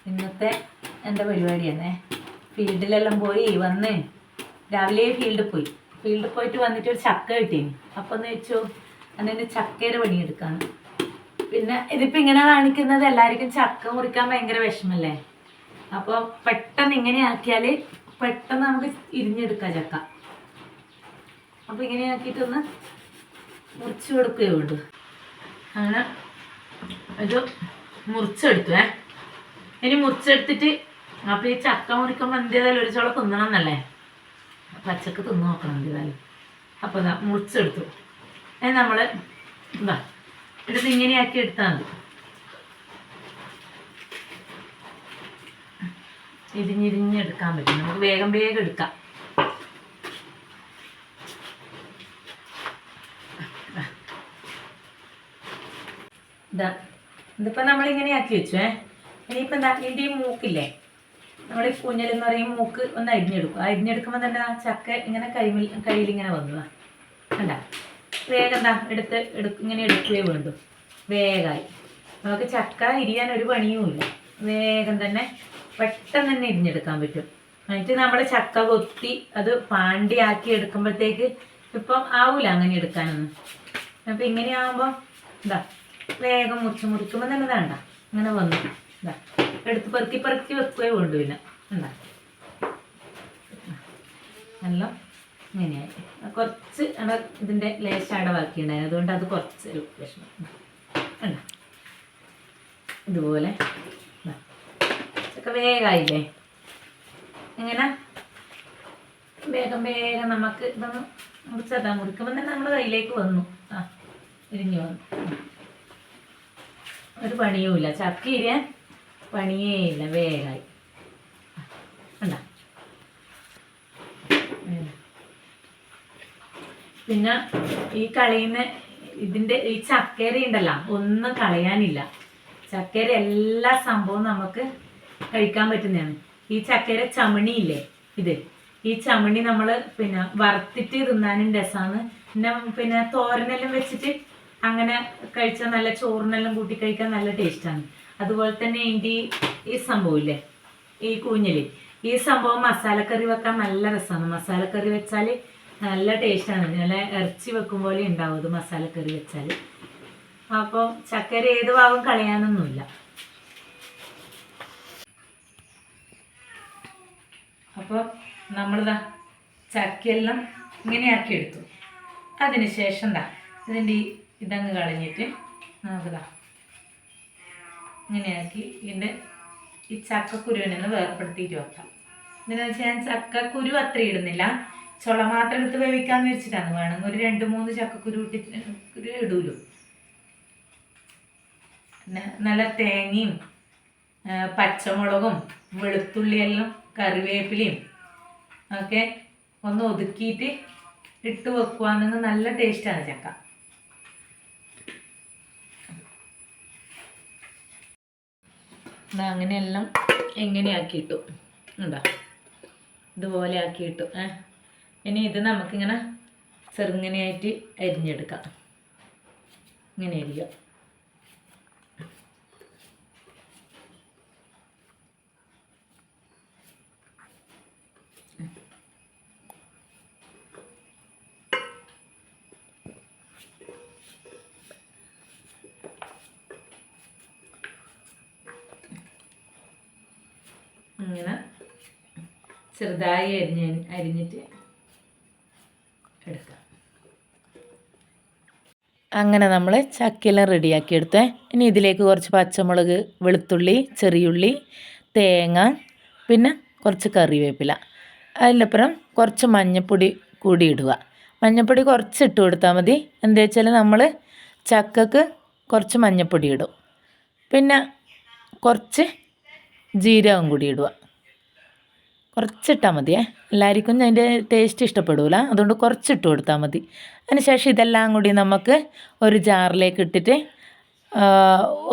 ഇന്നത്തെ എൻ്റെ പരിപാടിയാണേ. ഫീൽഡിലെല്ലാം പോയി വന്ന് രാവിലെ ഫീൽഡിൽ പോയിട്ട് വന്നിട്ട് ഒരു ചക്ക കിട്ടീനി. അപ്പം എന്ന് വെച്ചു അതിന് ചക്കയുടെ പണിയെടുക്കാണ്. പിന്നെ ഇതിപ്പോൾ ഇങ്ങനെ കാണിക്കുന്നത് എല്ലാവർക്കും ചക്ക മുറിക്കാൻ ഭയങ്കര വിഷമല്ലേ. അപ്പോൾ പെട്ടെന്ന് ഇങ്ങനെ ആക്കിയാൽ പെട്ടെന്ന് നമുക്ക് ഇരിഞ്ഞെടുക്കാം ചക്ക. അപ്പോൾ ഇങ്ങനെ ആക്കിയിട്ടൊന്ന് മുറിച്ച് കൊടുക്കുകയേ ഉള്ളൂ. അങ്ങനെ ഒരു മുറിച്ചെടുത്തു. ഇനി മുറിച്ചെടുത്തിട്ട് അപ്പോൾ ഈ ചക്ക മുറിക്കുമ്പോൾ എന്തിയതായാലും ഒരു ചോളം തിന്നണം എന്നല്ലേ, പച്ചക്ക് തിന്ന് നോക്കണം എന്തിയതായാലും. അപ്പോൾ ഇതാ മുറിച്ചെടുത്തു. നമ്മൾ എന്താ എടുത്ത് ഇങ്ങനെയാക്കി എടുത്താൽ മതി. ഇരിഞ്ഞിരിഞ്ഞെടുക്കാൻ പറ്റും, നമുക്ക് വേഗം വേഗം എടുക്കാം. ഇതിപ്പോൾ നമ്മളിങ്ങനെ ആക്കി വെച്ചു. ഇനിയിപ്പോൾ എന്താ ഇതിൻ്റെ ഈ മൂക്കില്ലേ, നമ്മൾ ഈ കുഞ്ഞലെന്ന് പറയും മൂക്ക് ഒന്ന് അരിഞ്ഞെടുക്കും. അരിഞ്ഞെടുക്കുമ്പോൾ തന്നെ ആ ചക്ക ഇങ്ങനെ കയ്യിലിങ്ങനെ വന്നതാണ് കണ്ട. വേഗം എന്താ ഇങ്ങനെ എടുക്കുകയേ വേണ്ടു. വേഗമായി നമുക്ക് ചക്ക ഇരിയാൻ ഒരു പണിയുമില്ല. വേഗം തന്നെ പെട്ടെന്ന് തന്നെ ഇരിഞ്ഞെടുക്കാൻ പറ്റും. എന്നിട്ട് നമ്മൾ ചക്ക കൊത്തി അത് പാണ്ടിയാക്കി എടുക്കുമ്പോഴത്തേക്ക് ഇപ്പം ആവൂല അങ്ങനെ എടുക്കാനൊന്നും. അപ്പം ഇങ്ങനെയാകുമ്പോൾ എന്താ വേഗം മുറിക്കുമ്പോൾ തന്നെ വേണ്ട ഇങ്ങനെ വന്നു. എന്താ എടുത്ത് പെറുക്കി വെക്കുകയോ വേണ്ടു. പിന്നെ എന്താ നല്ല ഇങ്ങനെയായി. കുറച്ച് ഇതിൻ്റെ ലേശാട ബാക്കിയുണ്ടായിരുന്നു, അതുകൊണ്ട് അത് കുറച്ചൊരു വിഷമം വേണ്ട. ഇതുപോലെ ഒക്കെ വേഗമായില്ലേ. എങ്ങനെ വേഗം നമുക്ക് ഇതൊന്ന് മുറിക്കുമ്പോൾ തന്നെ നമ്മുടെ കയ്യിലേക്ക് വന്നു. ഇരിഞ്ഞു വന്നു. ഒരു പണിയുമില്ല, ചക്ക ഇരിയാൻ പണിയേ ഇല്ല. വേഗമായി കണ്ട. പിന്നെ ഈ കളയുന്ന ഇതിൻ്റെ ഈ ചക്കര ഉണ്ടല്ലോ, ഒന്നും കളയാനില്ല. ചക്കര എല്ലാ സംഭവവും നമുക്ക് കഴിക്കാൻ പറ്റുന്നതാണ്. ഈ ചക്കര ചമണിയില്ലേ, ഈ ചമണി നമ്മൾ പിന്നെ വറുത്തിട്ട് തിന്നാനും രസമാണ്. പിന്നെ തോരനെല്ലാം വെച്ചിട്ട് അങ്ങനെ കഴിച്ചാൽ നല്ല ചോറിനെല്ലാം കൂട്ടി കഴിക്കാൻ നല്ല ടേസ്റ്റാണ്. അതുപോലെ തന്നെ ഇതിൻ്റെ ഈ സംഭവം ഇല്ലേ, ഈ കൂഞ്ഞല്, ഈ സംഭവം മസാലക്കറി വെക്കാൻ നല്ല രസമാണ്. മസാലക്കറി വെച്ചാൽ നല്ല ടേസ്റ്റാണ്. നല്ല ഇറച്ചി വെക്കും പോലെ ഉണ്ടാവും അത് മസാലക്കറി വെച്ചാൽ. അപ്പോൾ ചക്കര ഏത് ഭാഗം കളയാനൊന്നുമില്ല. അപ്പോൾ നമ്മളിതാ ചക്കയെല്ലാം ഇങ്ങനെയാക്കി എടുത്തു. അതിന് ശേഷം എന്താ ഇതിൻ്റെ ഇതങ്ങ് കളഞ്ഞിട്ട് നമുക്കിതാ ഇങ്ങനെയാക്കി ഇതിൻ്റെ ഈ ചക്കക്കുരുവിനെ വേർപ്പെടുത്തിയിട്ട് വെക്കാം. എന്താണെന്ന് വെച്ചാൽ ഞാൻ ചക്കക്കുരു അത്ര ഇടുന്നില്ല, ചുള മാത്രം എടുത്ത് വേവിക്കാമെന്ന് വെച്ചിട്ടാണ്. വേണമെങ്കിൽ ഒരു 2-3 ചക്കക്കുരു ഇടൂലു. പിന്നെ നല്ല തേങ്ങയും പച്ചമുളകും വെളുത്തുള്ളിയെല്ലാം കറിവേപ്പിലയും ഒക്കെ ഒന്ന് ഒതുക്കിയിട്ട് ഇട്ട് വെക്കുകയാണെങ്കിൽ നല്ല ടേസ്റ്റാണ് ചക്ക. അങ്ങനെയെല്ലാം എങ്ങനെയാക്കിയിട്ടു ഉണ്ടോ, ഇതുപോലെ ആക്കിയിട്ടു. ഇനി ഇത് നമുക്കിങ്ങനെ ചെറുങ്ങനെയായിട്ട് അരിഞ്ഞെടുക്കാം. ഇങ്ങനെ അരിയുക. ഇങ്ങനെ ചെറുതായി അരിഞ്ഞിട്ട് എടുക്കാം. അങ്ങനെ നമ്മൾ ചക്കയെല്ലാം റെഡിയാക്കി എടുത്തേ. ഇനി ഇതിലേക്ക് കുറച്ച് പച്ചമുളക്, വെളുത്തുള്ളി, ചെറിയുള്ളി, തേങ്ങ, പിന്നെ കുറച്ച് കറിവേപ്പില, അതിലപ്പുറം കുറച്ച് മഞ്ഞൾപ്പൊടി കൂടി ഇടുക. മഞ്ഞൾപ്പൊടി കുറച്ച് ഇട്ട് കൊടുത്താൽ മതി. എന്താ വെച്ചാൽ നമ്മൾ ചക്കക്ക് കുറച്ച് മഞ്ഞൾപ്പൊടി ഇടും. പിന്നെ കുറച്ച് ജീരകം കൂടി ഇടുക. കുറച്ചിട്ടാൽ മതിയേ, എല്ലാവർക്കും അതിൻ്റെ ടേസ്റ്റ് ഇഷ്ടപ്പെടില്ല, അതുകൊണ്ട് കുറച്ചിട്ട് കൊടുത്താൽ മതി. അതിന് ശേഷം ഇതെല്ലാം കൂടി നമുക്ക് ഒരു ജാറിലേക്ക് ഇട്ടിട്ട്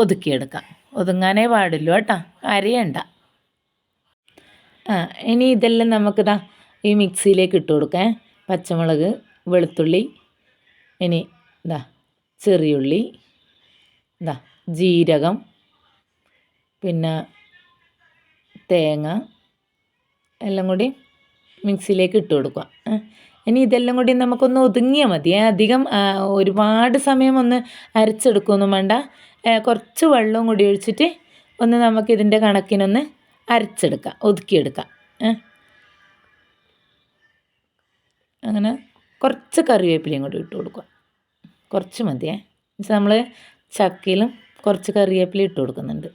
ഒതുക്കിയെടുക്കാം. ഒതുങ്ങാനേ പാടുള്ളൂ കേട്ടോ, അരിയണ്ട. ഇനി ഇതെല്ലാം നമുക്കിതാ ഈ മിക്സിയിലേക്ക് ഇട്ട് കൊടുക്കാം. പച്ചമുളക്, വെളുത്തുള്ളി, ഇനി ഇതാ ചെറിയുള്ളി, ഇതാ ജീരകം, പിന്നെ തേങ്ങ എല്ലാം കൂടി മിക്സിയിലേക്ക് ഇട്ട് കൊടുക്കുക. ഇനി ഇതെല്ലാം കൂടി നമുക്കൊന്ന് ഒതുങ്ങിയാൽ മതി. അധികം ഒരുപാട് സമയം ഒന്ന് അരച്ചെടുക്കുകയൊന്നും വേണ്ട. കുറച്ച് വെള്ളവും കൂടി ഒഴിച്ചിട്ട് ഒന്ന് നമുക്കിതിൻ്റെ കണക്കിനൊന്ന് അരച്ചെടുക്കാം, ഒതുക്കിയെടുക്കാം. അങ്ങനെ കുറച്ച് കറിവേപ്പിലയും കൂടി ഇട്ട് കൊടുക്കുക. കുറച്ച് മതിയേ. നമ്മൾ ചക്കയിലും കുറച്ച് കറിവേപ്പില ഇട്ട് കൊടുക്കുന്നുണ്ട്.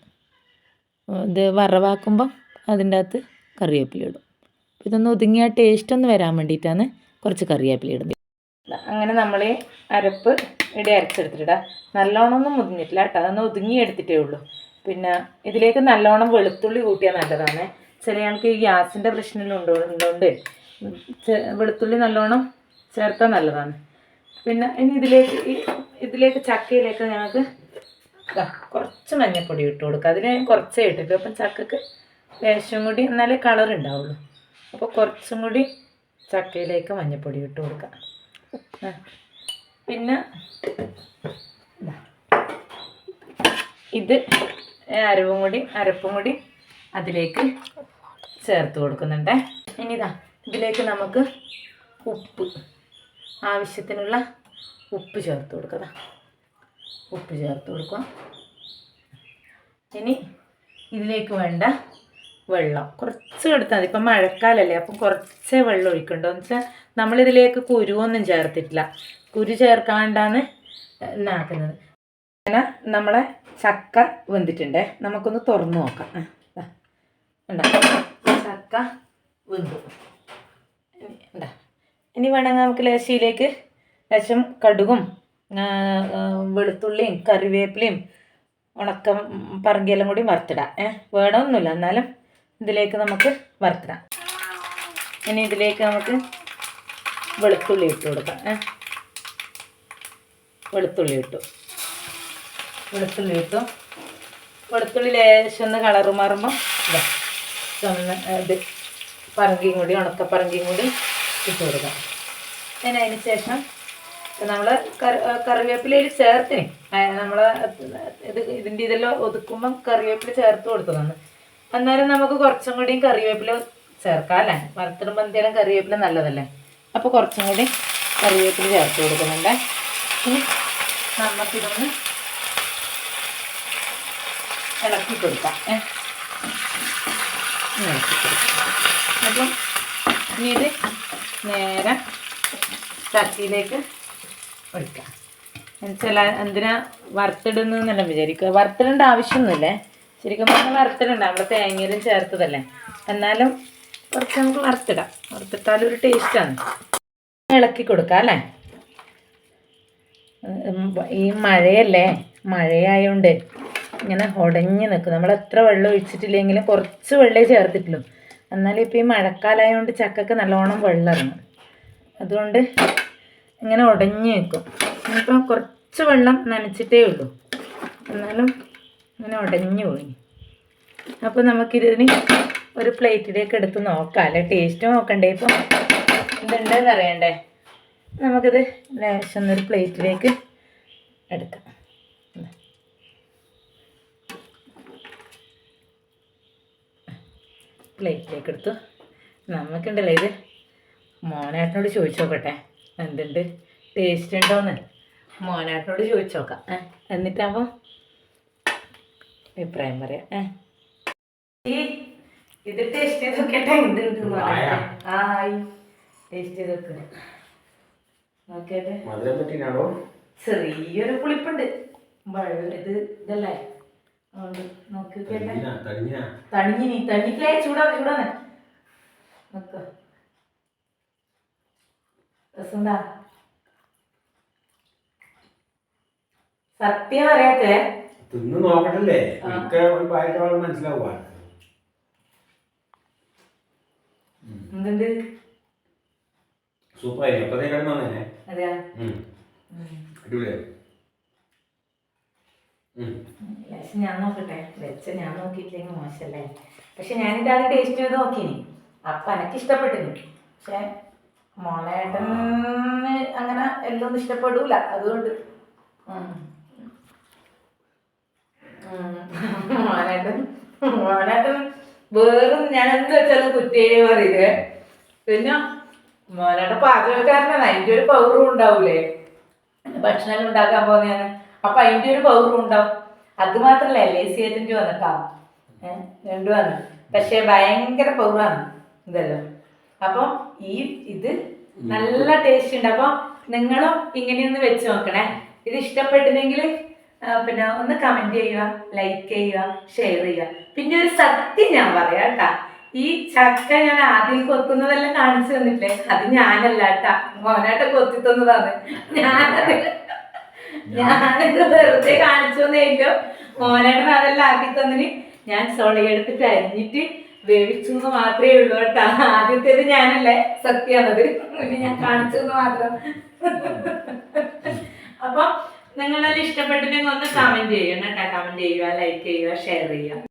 ഇത് വറവാക്കുമ്പം അതിൻ്റെ അകത്ത് കറിവേപ്പില ഇടും. ഇതൊന്ന് ഒതുങ്ങിയ ടേസ്റ്റ് ഒന്ന് വരാൻ വേണ്ടിയിട്ടാണ് കുറച്ച് കറിവേപ്പില ഇടുന്നത്. അങ്ങനെ നമ്മൾ അരപ്പ് ഇവിടെ അരച്ചെടുത്തിട്ടിടാം. നല്ലോണം ഒന്നും മുതിഞ്ഞിട്ടില്ല കേട്ടോ, അതൊന്ന് ഒതുങ്ങി എടുത്തിട്ടേ ഉള്ളൂ. പിന്നെ ഇതിലേക്ക് നല്ലോണം വെളുത്തുള്ളി കൂട്ടിയാൽ നല്ലതാണ്. ചില ആൾക്ക് ഈ ഗ്യാസിൻ്റെ പ്രശ്നം ഉള്ളതുകൊണ്ട് വെളുത്തുള്ളി നല്ലോണം ചേർത്താൽ നല്ലതാണ്. പിന്നെ ഇനി ഇതിലേക്ക് ചക്കയിലേക്ക് ഞങ്ങൾക്ക് കുറച്ച് മഞ്ഞൾപ്പൊടി ഇട്ട് കൊടുക്കുക. അതിന് കുറച്ചേ ഇട്ടിട്ട്, അപ്പം ചക്കക്ക് ലേശം കൂടി എന്നാലേ കളർ ഉണ്ടാവുള്ളൂ. അപ്പോൾ കുറച്ചും കൂടി ചക്കയിലേക്ക് മഞ്ഞൾപ്പൊടി ഇട്ട് കൊടുക്കുക. പിന്നെ ഇത് അരപ്പും കൂടി അതിലേക്ക് ചേർത്ത് കൊടുക്കുന്നുണ്ട്. ഇനി ഇതിലേക്ക് നമുക്ക് ആവശ്യത്തിനുള്ള ഉപ്പ് ചേർത്ത് കൊടുക്കുക. ഇനി ഇതിലേക്ക് വേണ്ട വെള്ളം കുറച്ച് എടുത്താൽ മതി. ഇപ്പം മഴക്കാലല്ലേ, അപ്പം കുറച്ചേ വെള്ളം ഒഴിക്കണ്ടോ എന്ന് വെച്ചാൽ നമ്മളിതിലേക്ക് കുരുവൊന്നും ചേർത്തിട്ടില്ല. കുരു ചേർക്കാണ്ടാണ് ഇന്നാക്കുന്നത്. അങ്ങനെ നമ്മളെ ചക്ക വെന്തിട്ടുണ്ട്. നമുക്കൊന്ന് തുറന്നു നോക്കാം. ചക്ക വെന്തു. ഇനി വേണമെങ്കിൽ നമുക്ക് ലേശയിലേക്ക് ലേശം കടുകും വെളുത്തുള്ളിയും കറിവേപ്പിലയും ഉണക്ക പറങ്കിയെല്ലാം കൂടി വറുത്തിടാം. വേണമെന്നില്ല, എന്നാലും ഇതിലേക്ക് നമുക്ക് വറുത്തിടാം. ഇനി ഇതിലേക്ക് നമുക്ക് വെളുത്തുള്ളി ഇട്ട് കൊടുക്കാം. വെളുത്തുള്ളി ഇട്ടു. വെളുത്തുള്ളി ലേശം ഒന്ന് കളറ് മാറുമ്പോൾ ഇത് പറങ്കിയും കൂടി ഉണക്കപ്പറങ്കിയും കൂടി ഇട്ട് കൊടുക്കാം. പിന്നെ അതിന് ശേഷം നമ്മൾ കറിവേപ്പിലയിൽ ചേർത്തിന് നമ്മൾ ഇതിൻ്റെ ഇതെല്ലാം ഒതുക്കുമ്പം കറിവേപ്പില ചേർത്ത് കൊടുത്തതാണ്. എന്നാലും നമുക്ക് കുറച്ചും കൂടിയും കറിവേപ്പില ചേർക്കാം അല്ലേ. വറുത്തിടുമ്പോൾ എന്തെങ്കിലും കറിവേപ്പില നല്ലതല്ലേ. അപ്പോൾ കുറച്ചും കൂടി കറിവേപ്പില ചേർത്ത് കൊടുക്കുന്നുണ്ട്. ഇനി നമുക്കിതൊന്ന് ഇളക്കി കൊടുക്കാം. അപ്പം ഇനി ഇത് നേരെ ചട്ടിയിലേക്ക് ഒഴിക്കാം. ചില എന്തിനാ വറുത്തിടുന്നെന്നെല്ലാം വിചാരിക്കുക. വറുത്തിടേണ്ട ആവശ്യമൊന്നുമില്ലേ. ശരിക്കും പറഞ്ഞാൽ വറുത്തിടണ്ട, നമ്മൾ തേങ്ങയിലും ചേർത്തതല്ലേ. എന്നാലും കുറച്ച് നമുക്ക് വറുത്തിട്ടാലും ഒരു ടേസ്റ്റാണ്. ഇളക്കി കൊടുക്കാം അല്ലേ. ഈ മഴയായതുകൊണ്ട് ഇങ്ങനെ ഉടഞ്ഞ് നിൽക്കും. നമ്മൾ എത്ര വെള്ളം ഒഴിച്ചിട്ടില്ലെങ്കിലും കുറച്ച് വെള്ളമേ ചേർത്തിട്ടുള്ളൂ. എന്നാലും ഇപ്പോൾ ഈ മഴക്കാലമായതുകൊണ്ട് ചക്കക്ക് നല്ലോണം വെള്ളം ഇറങ്ങും. അതുകൊണ്ട് ഇങ്ങനെ ഉടഞ്ഞ് നിൽക്കും. ഇനിയിപ്പം കുറച്ച് വെള്ളം നനച്ചിട്ടേ ഉള്ളൂ, എന്നാലും ഇങ്ങനെ ഉടഞ്ഞു പോയി. അപ്പോൾ നമുക്കിതിന് ഒരു പ്ലേറ്റിലേക്ക് എടുത്ത് നോക്കാം അല്ലേ. ടേസ്റ്റ് നോക്കണ്ടേ, ഇപ്പം ഇതുണ്ടെന്ന് അറിയണ്ടേ. നമുക്കിത് ലേശം ഒരു പ്ലേറ്റിലേക്ക് എടുക്കാം. പ്ലേറ്റിലേക്ക് എടുത്തു. നമുക്കുണ്ടല്ലോ ഇത് മോനേട്ടനോട് ചോദിച്ചു നോക്കട്ടെ എന്തുണ്ട്, ടേസ്റ്റ് ഉണ്ടോയെന്ന്. മോനേട്ടനോട് ചോദിച്ചു നോക്കാം. എന്നിട്ടാകുമ്പോൾ അഭിപ്രായം പറയാം. ഇത് ടേസ്റ്റ് ചെയ്ത് നോക്കട്ടെ എന്തുണ്ട്. ടേസ്റ്റ് ചെയ്ത് നോക്കുക. നോക്കിയാട്ടെ, ചെറിയൊരു പുളിപ്പുണ്ട്. ഇതല്ലേ നോക്കിക്കട്ടെ. തണിഞ്ഞില്ലേ, ചൂടാണ് നോക്ക. രസമുണ്ടാ? സത്യം അറിയാത്തേ തിന്ന് നോക്കട്ടല്ലേ, മനസ്സിലാവുക. എന്തുണ്ട്? സൂപ്പറായി. അപ്പത്തേ കിടന്നേ. അതെയാ? ഞാൻ നോക്കട്ടെ. ഞാൻ നോക്കിയിട്ടില്ലെങ്കിൽ മോശമല്ലേ. പക്ഷെ ഞാനിതാണ് ടേസ്റ്റ് ചെയ്ത് നോക്കിനി. അപ്പം എനിക്ക് ഇഷ്ടപ്പെട്ടിന്. പക്ഷെ മോനേട്ടന് അങ്ങനെ എല്ലാം ഇഷ്ടപ്പെടൂല. അതുകൊണ്ട് മോനേട്ടൻ വേറൊന്നും ഞാൻ എന്ത് വെച്ചാലും കുറ്റേ പറയില്ലേ. പിന്നെ മോനോടെ പാചകക്കാരനാണ്, അതിൻ്റെ ഒരു പൗറും ഉണ്ടാവൂലേ. ഭക്ഷണം ഉണ്ടാക്കാൻ പോകുന്നതാണ്, അപ്പൊ അതിൻ്റെ ഒരു പൗറും ഉണ്ടാവും. അത് മാത്രല്ല LIC ഏജന്റ് വന്നിട്ടാവും രണ്ടുമാണ്. പക്ഷെ ഭയങ്കര പൗറാണ് ഇതെല്ലാം. അപ്പം ഇത് നല്ല ടേസ്റ്റ് ഉണ്ട്. അപ്പം നിങ്ങളും ഇങ്ങനെയൊന്ന് വെച്ച് നോക്കണേ. ഇത് ഇഷ്ടപ്പെട്ടില്ലെങ്കിൽ പിന്നെ ഒന്ന് കമന്റ് ചെയ്യുക, ലൈക്ക് ചെയ്യുക, ഷെയർ ചെയ്യുക. പിന്നെ ഒരു സത്യം ഞാൻ പറയാം കേട്ടാ, ഈ ചക്ക ഞാൻ ആദ്യം കൊത്തുന്നതെല്ലാം കാണിച്ചു തന്നില്ലേ, അത് ഞാനല്ല കേട്ടാ, മോനായിട്ട് കൊത്തി തന്നതാണ്. ഞാനിത് വെറുതെ കാണിച്ചു തന്നേക്കോ, മോനായിട്ട് അതെല്ലാം ആക്കി തന്നിന്. ഞാൻ സോളയെടുത്തിട്ട് അരിഞ്ഞിട്ട് വേവിച്ചു എന്ന് മാത്രമേ ഉള്ളൂ കേട്ടാ. ആദ്യത്തേത് ഞാനല്ലേ, സത്യമാണത്. ഞാൻ കാണിച്ചു എന്ന് മാത്രം. അപ്പൊ നിങ്ങളെല്ലാം ഇഷ്ടപ്പെട്ടിട്ടുണ്ടെങ്കിൽ ഒന്ന് കമന്റ് ചെയ്യണം കേട്ടാ. കമന്റ് ചെയ്യുക, ലൈക്ക് ചെയ്യുക, ഷെയർ ചെയ്യുക.